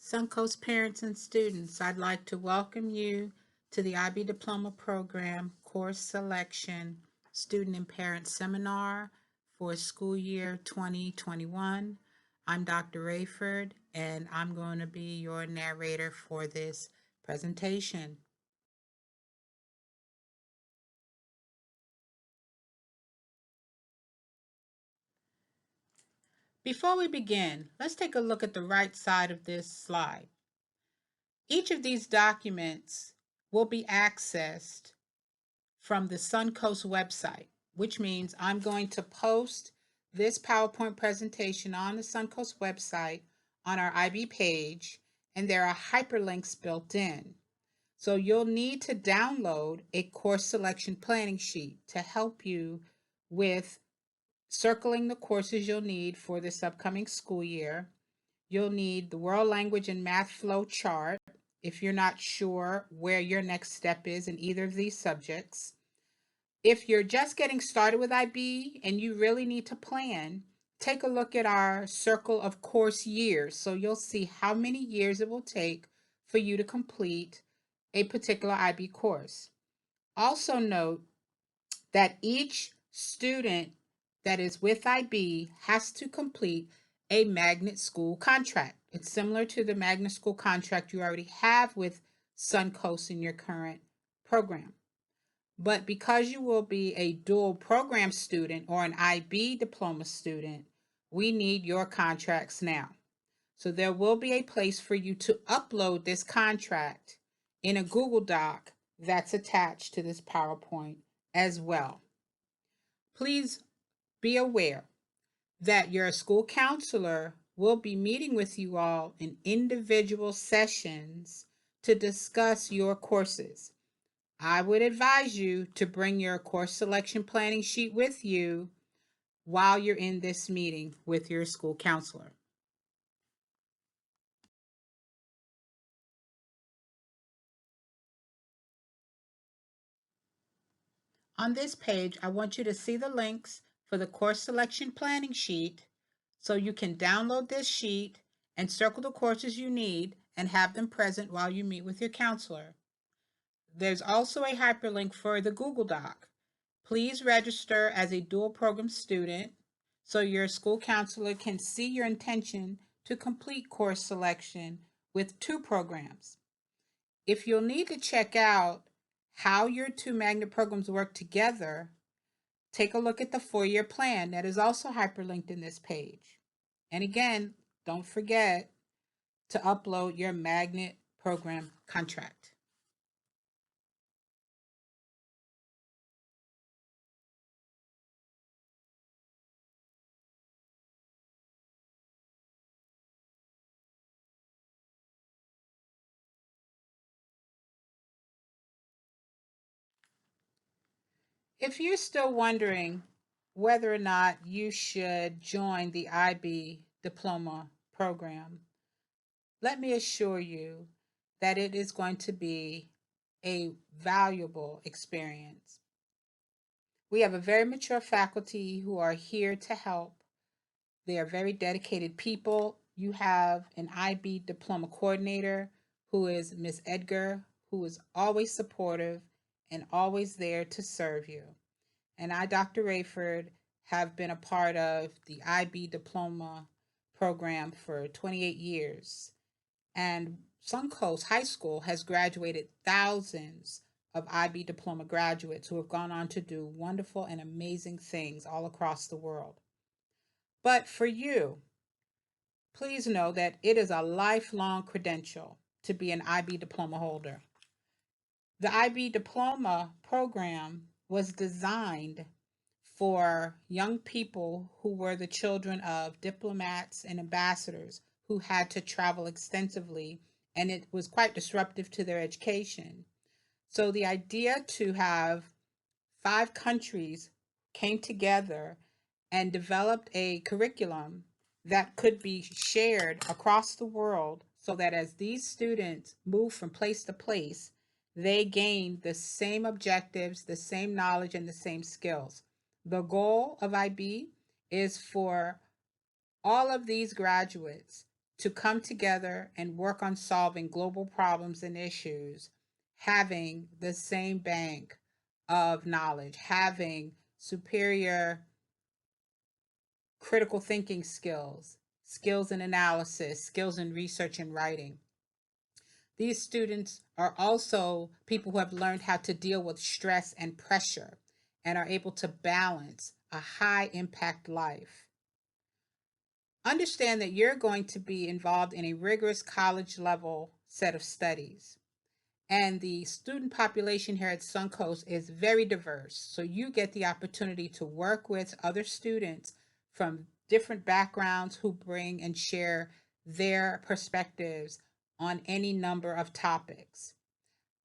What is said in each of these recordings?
Suncoast parents and students, I'd like to welcome you to the IB Diploma Program Course Selection Student and Parent Seminar for school year 2021. I'm Dr. Rayford, and I'm going to be your narrator for this presentation. Before we begin, let's take a look at the right side of this slide. Each of these documents will be accessed from the Suncoast website, which means I'm going to post this PowerPoint presentation on the Suncoast website on our IB page, and there are hyperlinks built in. So you'll need to download a course selection planning sheet to help you with circling the courses you'll need for this upcoming school year. You'll need the world language and math flow chart if you're not sure where your next step is in either of these subjects. If you're just getting started with IB and you really need to plan, take a look at our circle of course years. So you'll see how many years it will take for you to complete a particular IB course. Also note that each student that is with IB has to complete a magnet school contract. It's similar to the magnet school contract you already have with Suncoast in your current program. But because you will be a dual program student or an IB diploma student, we need your contracts now. So there will be a place for you to upload this contract in a Google Doc that's attached to this PowerPoint as well. Please be aware that your school counselor will be meeting with you all in individual sessions to discuss your courses. I would advise you to bring your course selection planning sheet with you while you're in this meeting with your school counselor. On this page, I want you to see the links for the course selection planning sheet so you can download this sheet and circle the courses you need and have them present while you meet with your counselor. There's also a hyperlink for the Google Doc. Please register as a dual program student so your school counselor can see your intention to complete course selection with 2 programs. If you'll need to check out how your 2 magnet programs work together, take a look at the 4-year plan that is also hyperlinked in this page. And again, don't forget to upload your magnet program contract. If you're still wondering whether or not you should join the IB diploma program, let me assure you that it is going to be a valuable experience. We have a very mature faculty who are here to help. They are very dedicated people. You have an IB diploma coordinator who is Miss Edgar, who is always supportive and always there to serve you. And I, Dr. Rayford, have been a part of the IB diploma program for 28 years. And Suncoast High School has graduated thousands of IB diploma graduates who have gone on to do wonderful and amazing things all across the world. But for you, please know that it is a lifelong credential to be an IB diploma holder. The IB diploma program was designed for young people who were the children of diplomats and ambassadors who had to travel extensively, and it was quite disruptive to their education. So the idea to have 5 countries came together and developed a curriculum that could be shared across the world so that as these students move from place to place, they gain the same objectives, the same knowledge, and the same skills. The goal of IB is for all of these graduates to come together and work on solving global problems and issues, having the same bank of knowledge, having superior critical thinking skills, skills in analysis, skills in research and writing. These students are also people who have learned how to deal with stress and pressure and are able to balance a high impact life. Understand that you're going to be involved in a rigorous college level set of studies. And the student population here at Suncoast is very diverse. So you get the opportunity to work with other students from different backgrounds who bring and share their perspectives on any number of topics.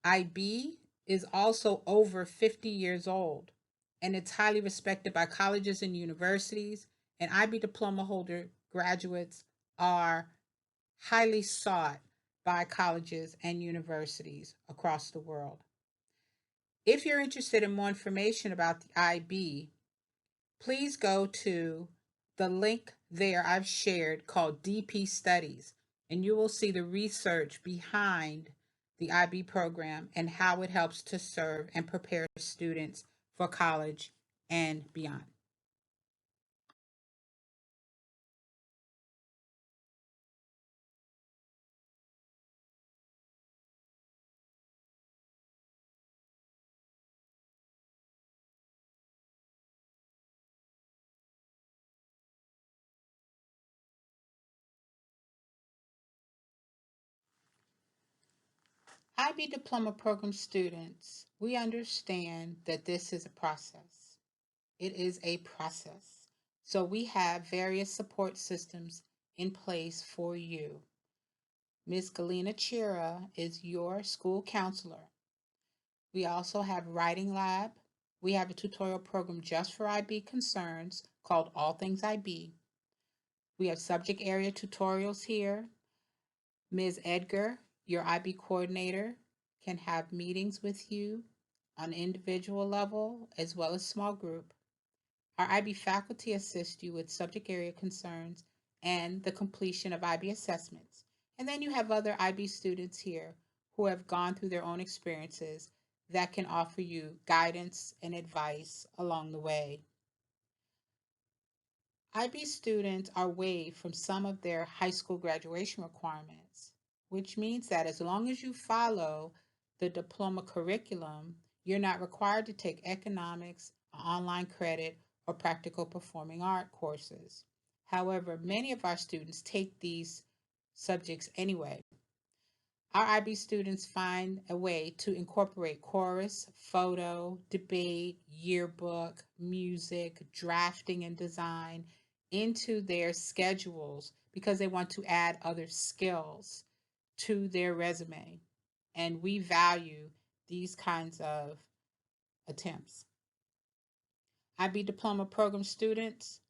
IB is also over 50 years old, and it's highly respected by colleges and universities, and IB diploma holder graduates are highly sought by colleges and universities across the world. If you're interested in more information about the IB, please go to the link there I've shared called DP Studies, and you will see the research behind the IB program and how it helps to serve and prepare students for college and beyond. IB diploma program students, we understand that this is a process. It is a process. So we have various support systems in place for you. Ms. Galina Chira is your school counselor. We also have writing lab. We have a tutorial program just for IB concerns called All Things IB. We have subject area tutorials here. Ms. Edgar, your IB coordinator, can have meetings with you on individual level as well as small group. Our IB faculty assist you with subject area concerns and the completion of IB assessments. And then you have other IB students here who have gone through their own experiences that can offer you guidance and advice along the way. IB students are waived from some of their high school graduation requirements, which means that as long as you follow the diploma curriculum, you're not required to take economics, online credit, or practical performing art courses. However, many of our students take these subjects anyway. Our IB students find a way to incorporate chorus, photo, debate, yearbook, music, drafting, and design into their schedules because they want to add other skills to their resume. And we value these kinds of attempts. IB diploma program students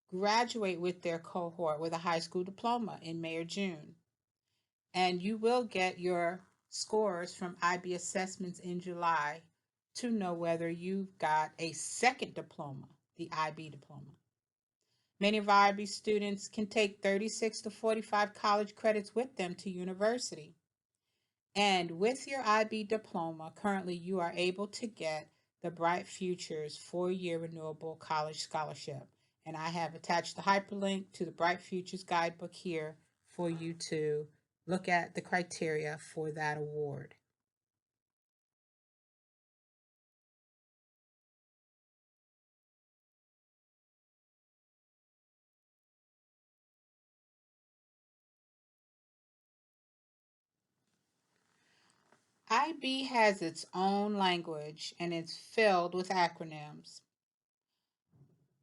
graduate with their cohort with a high school diploma in May or June. And you will get your scores from IB assessments in July to know whether you've got a second diploma, the IB diploma. Many of our IB students can take 36 to 45 college credits with them to university. And with your IB diploma, currently you are able to get the Bright Futures 4-year renewable college scholarship. And I have attached the hyperlink to the Bright Futures guidebook here for you to look at the criteria for that award. IB has its own language and it's filled with acronyms.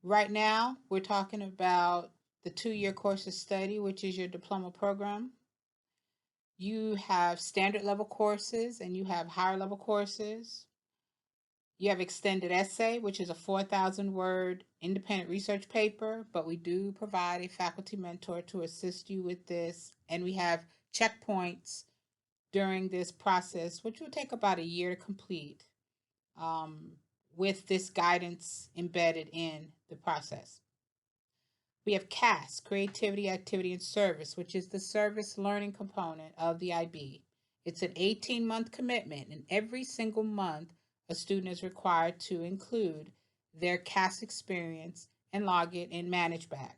Right now, we're talking about the 2-year course of study, which is your diploma program. You have standard level courses and you have higher level courses. You have extended essay, which is a 4,000 word independent research paper, but we do provide a faculty mentor to assist you with this. And we have checkpoints during this process, which will take about a year to complete, with this guidance embedded in the process. We have CAS, Creativity, Activity, and Service, which is the service learning component of the IB. It's an 18-month commitment, and every single month, a student is required to include their CAS experience and log it in ManageBack.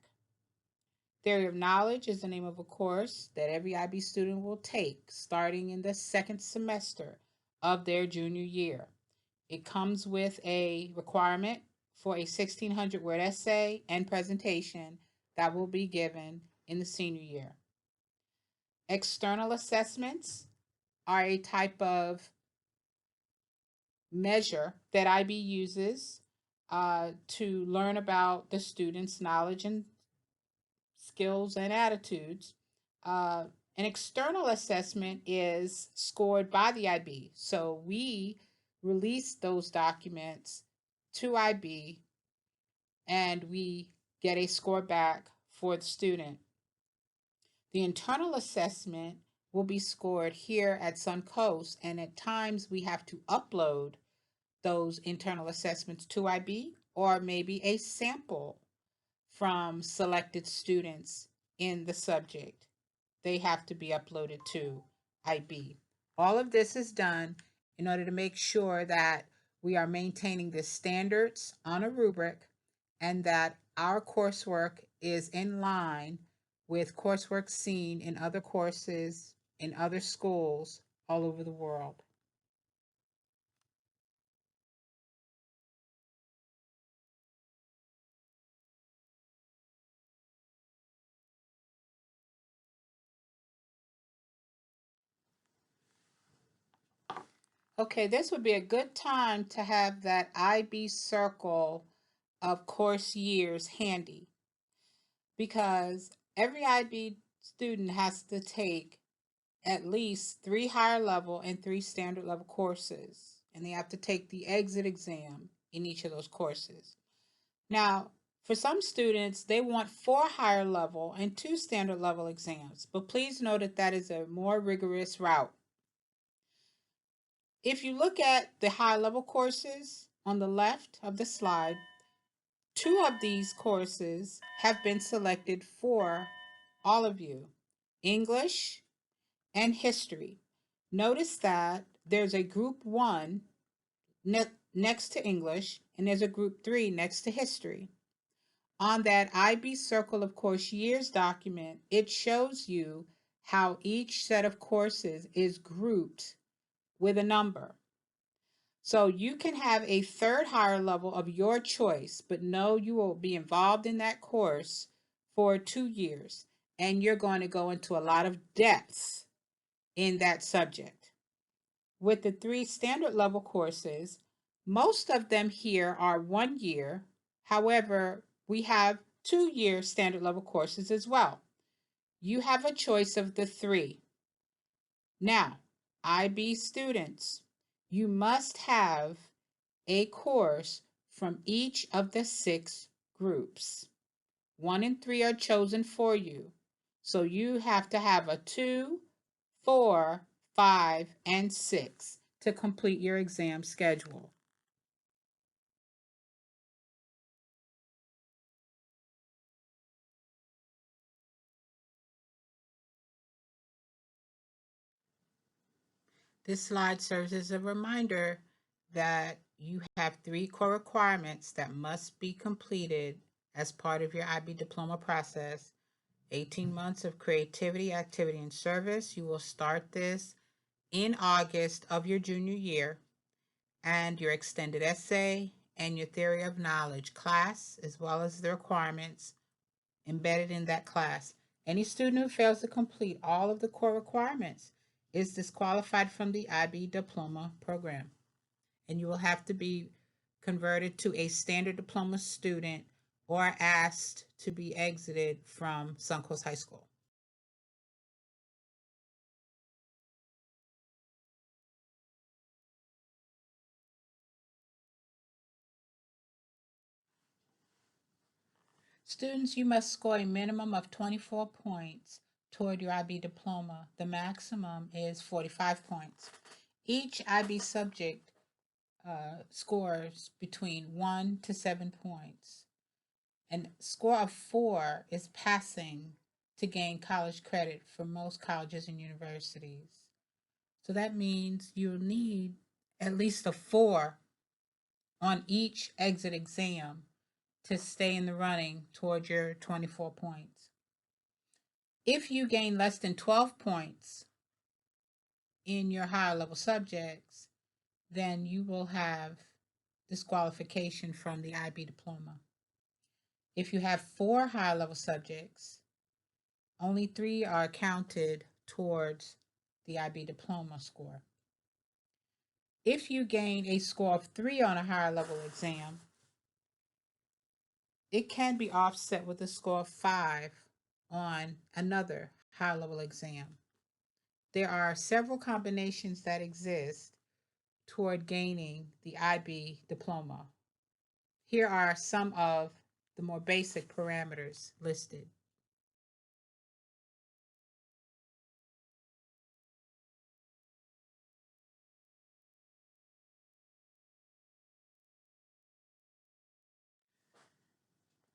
Theory of Knowledge is the name of a course that every IB student will take starting in the second semester of their junior year. It comes with a requirement for a 1,600 word essay and presentation that will be given in the senior year. External assessments are a type of measure that IB uses to learn about the student's knowledge and skills and attitudes. An external assessment is scored by the IB. So we release those documents to IB and we get a score back for the student. The internal assessment will be scored here at Suncoast, and at times we have to upload those internal assessments to IB or maybe a sample from selected students in the subject. They have to be uploaded to IB. All of this is done in order to make sure that we are maintaining the standards on a rubric and that our coursework is in line with coursework seen in other courses in other schools all over the world. Okay, this would be a good time to have that IB circle of course years handy because every IB student has to take at least 3 higher level and 3 standard level courses, and they have to take the exit exam in each of those courses. Now, for some students, they want 4 higher level and 2 standard level exams, but please note that that is a more rigorous route. If you look at the high level courses on the left of the slide, 2 of these courses have been selected for all of you: English and history. Notice that there's a group 1 next to English and there's a group 3 next to history. On that IB Circle of Course Years document, it shows you how each set of courses is grouped with a number. So you can have a 3rd higher level of your choice, but know you will be involved in that course for 2 years, and you're going to go into a lot of depths in that subject. With the 3 standard level courses, most of them here are 1 year. However, we have 2-year standard level courses as well. You have a choice of the 3. Now, IB students, you must have a course from each of the 6 groups. 1 and 3 are chosen for you. So you have to have a 2, 4, 5, and 6 to complete your exam schedule. This slide serves as a reminder that you have 3 core requirements that must be completed as part of your IB diploma process. 18 months of creativity, activity, and service. You will start this in August of your junior year, and your extended essay and your theory of knowledge class, as well as the requirements embedded in that class. Any student who fails to complete all of the core requirements is disqualified from the IB diploma program, and you will have to be converted to a standard diploma student or asked to be exited from Suncoast High School. Students, you must score a minimum of 24 points toward your IB diploma. The maximum is 45 points. Each IB subject scores between 1 to 7 points. And score of 4 is passing to gain college credit for most colleges and universities. So that means you'll need at least a 4 on each exit exam to stay in the running toward your 24 points. If you gain less than 12 points in your higher level subjects, then you will have disqualification from the IB diploma. If you have 4 higher level subjects, only 3 are counted towards the IB diploma score. If you gain a score of 3 on a higher level exam, it can be offset with a score of 5 on another higher level exam. There are several combinations that exist toward gaining the IB diploma. Here are some of the more basic parameters listed.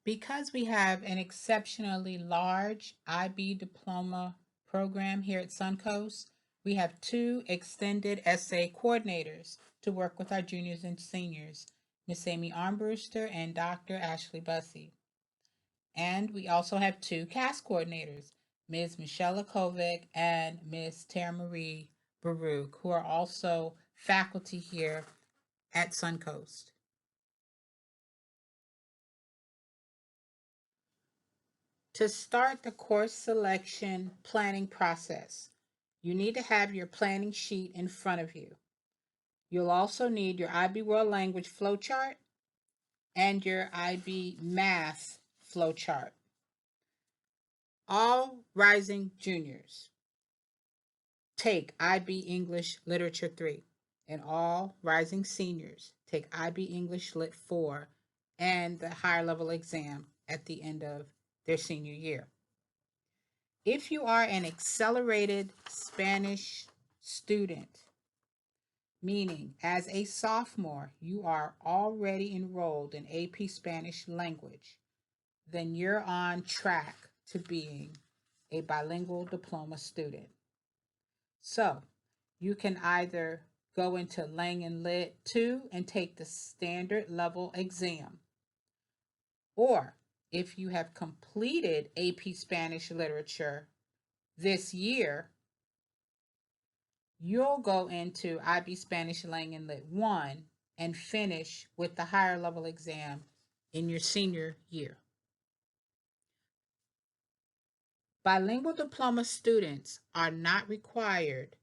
Because we have an exceptionally large IB diploma program here at Suncoast, we have 2 extended essay coordinators to work with our juniors and seniors, Ms. Amy Armbruster and Dr. Ashley Bussey. And we also have 2 CAS coordinators, Ms. Michelle Kovic and Ms. Tara Marie Baruch, who are also faculty here at Suncoast. To start the course selection planning process, you need to have your planning sheet in front of you. You'll also need your IB World Language flowchart and your IB Math flowchart. All rising juniors take IB English Literature 3, and all rising seniors take IB English Lit 4 and the higher level exam at the end of their senior year. If you are an accelerated Spanish student, meaning as a sophomore you are already enrolled in AP Spanish language, then you're on track to being a bilingual diploma student. So you can either go into Lang and Lit 2 and take the standard level exam, or if you have completed AP Spanish literature this year, you'll go into IB Spanish Lang and Lit 1 and finish with the higher level exam in your senior year. Bilingual diploma students are not required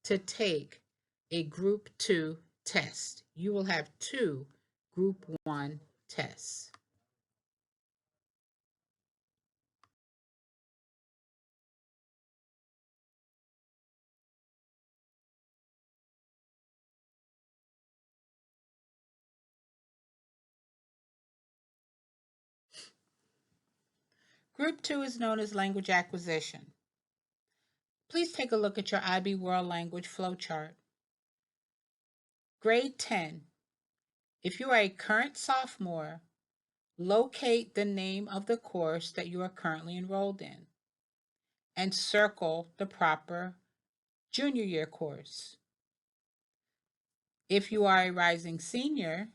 to take a Group 2 test. You will have 2 Group 1 tests. Group 2 is known as language acquisition. Please take a look at your IB World Language flowchart. Grade 10. If you are a current sophomore, locate the name of the course that you are currently enrolled in and circle the proper junior year course. If you are a rising senior,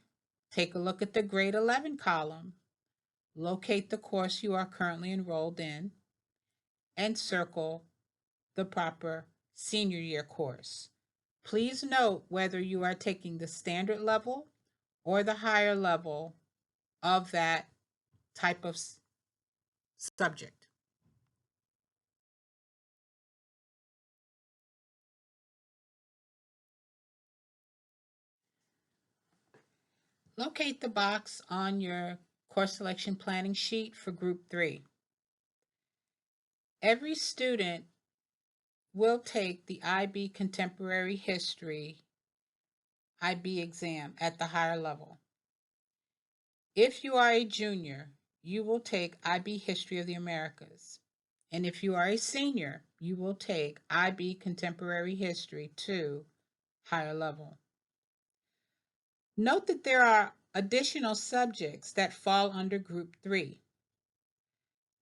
take a look at the grade 11 column, locate the course you are currently enrolled in, and circle the proper senior year course. Please note whether you are taking the standard level or the higher level of that type of subject. Locate the box on your course selection planning sheet for Group 3. Every student will take the IB Contemporary History IB exam at the higher level. If you are a junior, you will take IB History of the Americas. And if you are a senior, you will take IB Contemporary History 2, higher level. Note that there are additional subjects that fall under Group 3.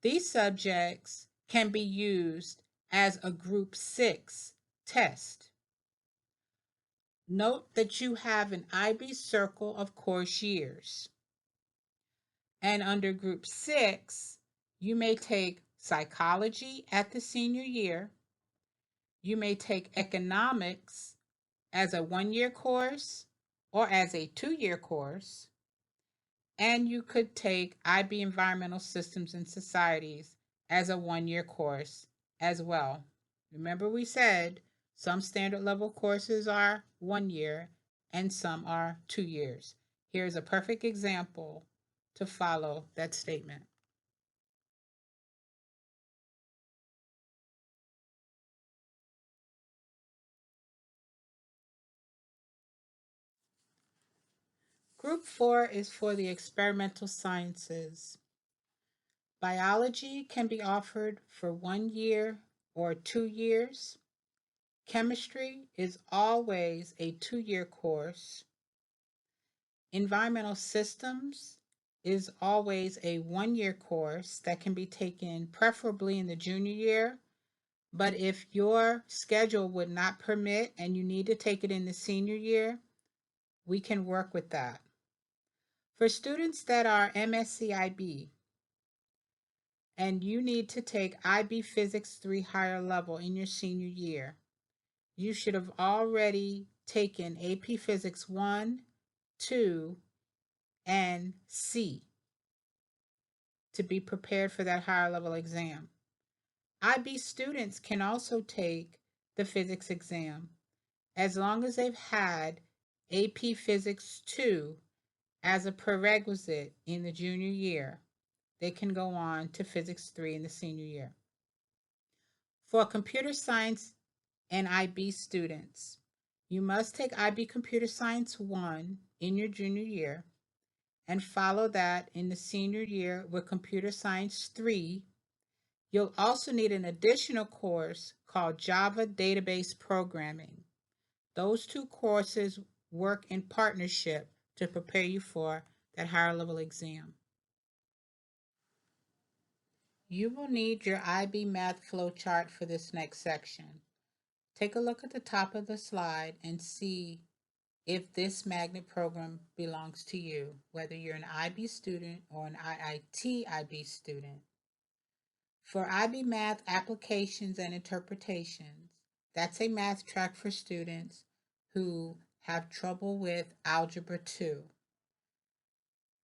These subjects can be used as a Group 6 test. Note that you have an IB circle of course years. And under Group 6, you may take psychology at the senior year. You may take economics as a 1-year course or as a 2-year course. And you could take IB Environmental Systems and Societies as a 1-year course as well. Remember, we said some standard level courses are 1 year and some are 2 years. Here's a perfect example to follow that statement. Group 4 is for the experimental sciences. Biology can be offered for 1 year or 2 years. Chemistry is always a 2-year course. Environmental systems is always a 1-year course that can be taken preferably in the junior year. But if your schedule would not permit and you need to take it in the senior year, we can work with that. For students that are MSc IB and you need to take IB Physics 3 higher level in your senior year, you should have already taken AP Physics 1, 2, and C to be prepared for that higher level exam. IB students can also take the physics exam as long as they've had AP Physics 2 as a prerequisite in the junior year. They can go on to Physics 3 in the senior year. For computer science and IB students, you must take IB Computer Science 1 in your junior year and follow that in the senior year with Computer Science 3. You'll also need an additional course called Java Database Programming. Those two courses work in partnership to prepare you for that higher level exam. You will need your IB math flowchart for this next section. Take a look at the top of the slide and see if this magnet program belongs to you, whether you're an IB student or an IIT IB student. For IB Math Applications and Interpretations, that's a math track for students who have trouble with Algebra 2.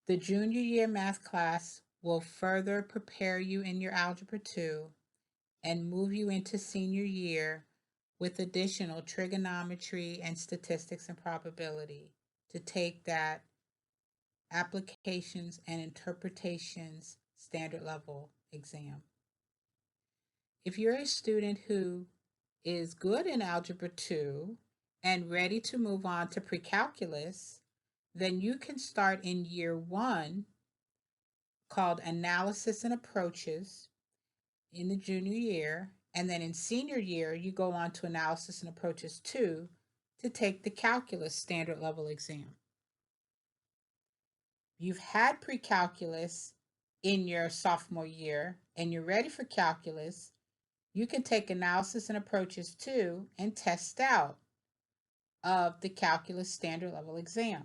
The junior year math class will further prepare you in your Algebra 2 and move you into senior year with additional trigonometry and statistics and probability to take that applications and interpretations standard level exam. If you're a student who is good in Algebra 2 and ready to move on to pre-calculus, then you can start in year 1 called Analysis and Approaches in the junior year, and then in senior year you go on to Analysis and Approaches 2 to take the calculus standard level exam. You've had pre-calculus in your sophomore year and you're ready for calculus, you can take Analysis and Approaches 2 and test out of the calculus standard level exam.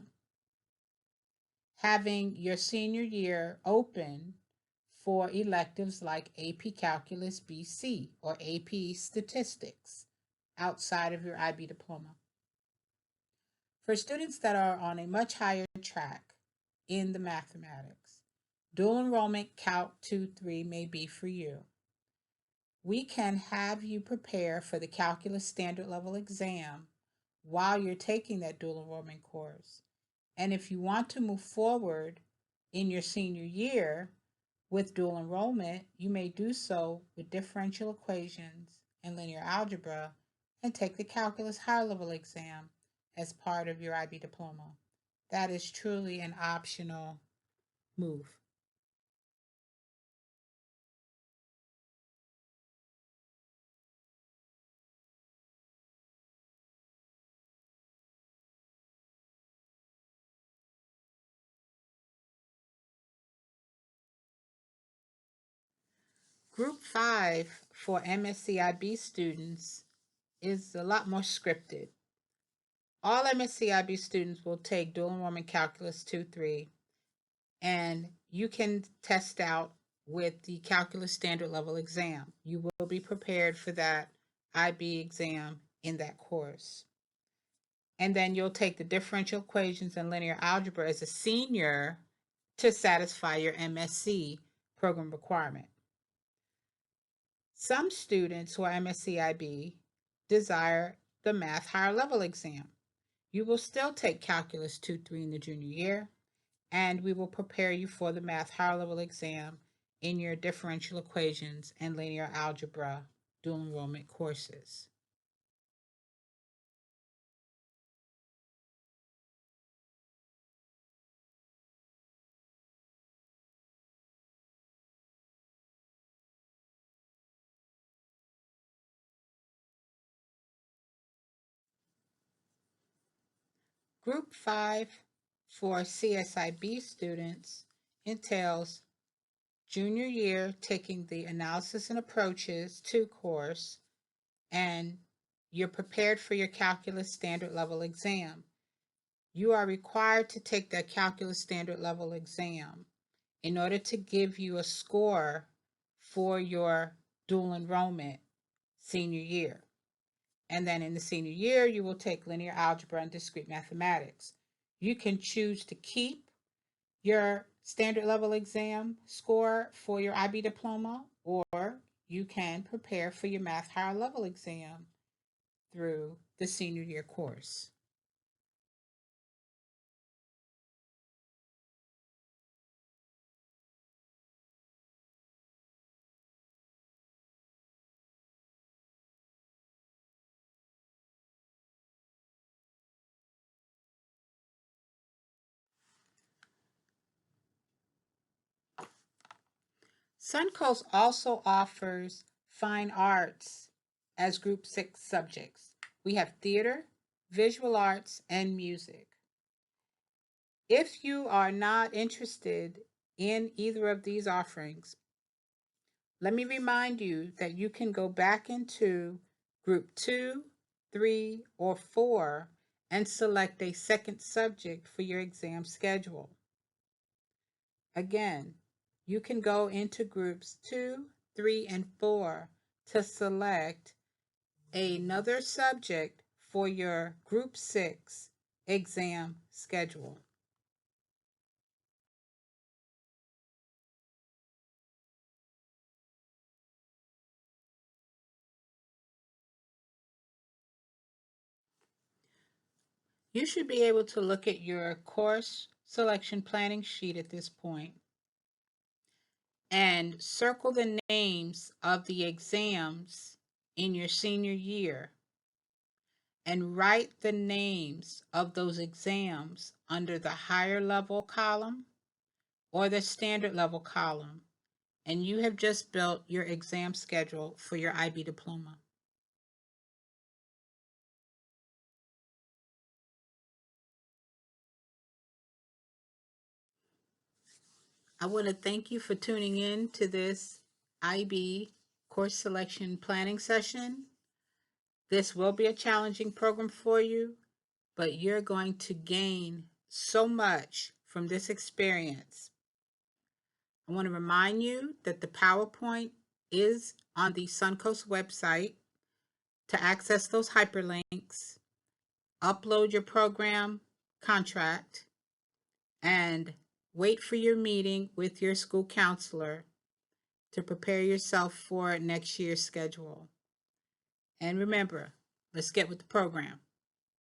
Having your senior year open for electives like AP Calculus BC or AP Statistics outside of your IB diploma. For students that are on a much higher track in the mathematics, dual enrollment Calc 2-3 may be for you. We can have you prepare for the calculus standard level exam while you're taking that dual enrollment course. And if you want to move forward in your senior year with dual enrollment, you may do so with differential equations and linear algebra and take the calculus higher level exam as part of your IB diploma. That is truly an optional move. Group 5 for MSCIB students is a lot more scripted. All MSCIB students will take dual enrollment calculus 2-3, and you can test out with the calculus standard level exam. You will be prepared for that IB exam in that course. And then you'll take the differential equations and linear algebra as a senior to satisfy your MSc program requirement. Some students who are MSCIB desire the math higher level exam. You will still take calculus 2-3 in the junior year, and we will prepare you for the math higher level exam in your differential equations and linear algebra dual enrollment courses. Group 5 for CSIB students entails junior year taking the Analysis and Approaches 2 course, and you're prepared for your Calculus Standard Level exam. You are required to take that Calculus Standard Level exam in order to give you a score for your dual enrollment senior year. And then in the senior year, you will take linear algebra and discrete mathematics. You can choose to keep your standard level exam score for your IB diploma, or you can prepare for your math higher level exam through the senior year course. Suncoast also offers fine arts as group 6 subjects. We have theater, visual arts, and music. If you are not interested in either of these offerings, let me remind you that you can go back into group 2, 3, or 4 and select a second subject for your exam schedule. Again, you can go into groups 2, 3, and 4 to select another subject for your group 6 exam schedule. You should be able to look at your course selection planning sheet at this point and circle the names of the exams in your senior year and write the names of those exams under the higher level column or the standard level column, and you have just built your exam schedule for your IB diploma. I want to thank you for tuning in to this IB course selection planning session. This will be a challenging program for you, but you're going to gain so much from this experience. I want to remind you that the PowerPoint is on the Suncoast website. To access those hyperlinks, upload your program contract and wait for your meeting with your school counselor to prepare yourself for next year's schedule. And remember, let's get with the program.